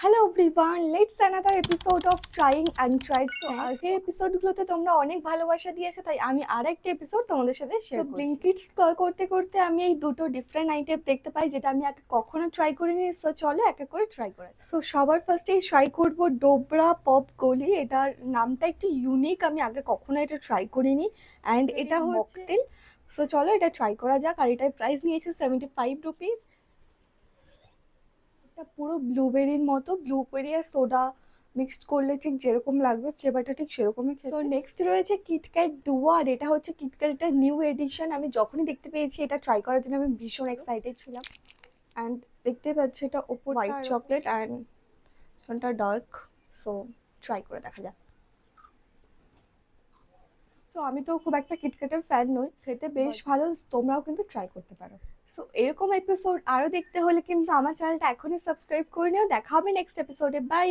Hello everyone, let's another episode of trying and tried. So আগের এপিসোডগুলোতে তোমরা অনেক ভালোবাসা দিয়েছো, তাই আমি আরেকটা এপিসোড তোমাদের সাথে শেয়ার করছি। ব্লিঙ্কিট স্ক্রল করতে করতে আমি এই দুটো ডিফারেন্ট আইটেম দেখতে পাই যেটা আমি আগে কখনো ট্রাই করিনি। সো চলো এক এক করে ট্রাই করা যাক। সো সবার ফার্স্টেই ট্রাই করব ডোবরা পপ গলি। এটার নামটা একটু ইউনিক, আমি আগে কখনো এটা ট্রাই করিনি। অ্যান্ড এটা মকটেল। সো চলো এটা ট্রাই করা যাক। আর এটার প্রাইস নিয়েছে 75 রুপিস। এটা পুরো ব্লুবেরির মতো, ব্লুবেরি আর সোডা মিক্সড করলে ঠিক যেরকম লাগবে ফ্লেভারটা ঠিক সেরকমই খেতে। সো নেক্সট রয়েছে কিটক্যাট ডুও, আর এটা হচ্ছে কিটক্যাটের নিউ এডিশন। আমি যখনই দেখতে পেয়েছি এটা ট্রাই করার জন্য আমি ভীষণ এক্সাইটেড ছিলাম। অ্যান্ড দেখতে পাচ্ছি এটা ওপর হোয়াইট চকলেট অ্যান্ড কোনটা ডার্ক। সো ট্রাই করে দেখা যাক। সো আমি তো খুব একটা কিটক্যাটের ফ্যান নই, খেতে বেশ ভালো, তোমরাও কিন্তু ট্রাই করতে পারো। সো এরকম এপিসোড আরও দেখতে হলে কিন্তু আমার চ্যানেলটা এখনই সাবস্ক্রাইব করে নিও। দেখা হবে নেক্সট এপিসোডে, বাই।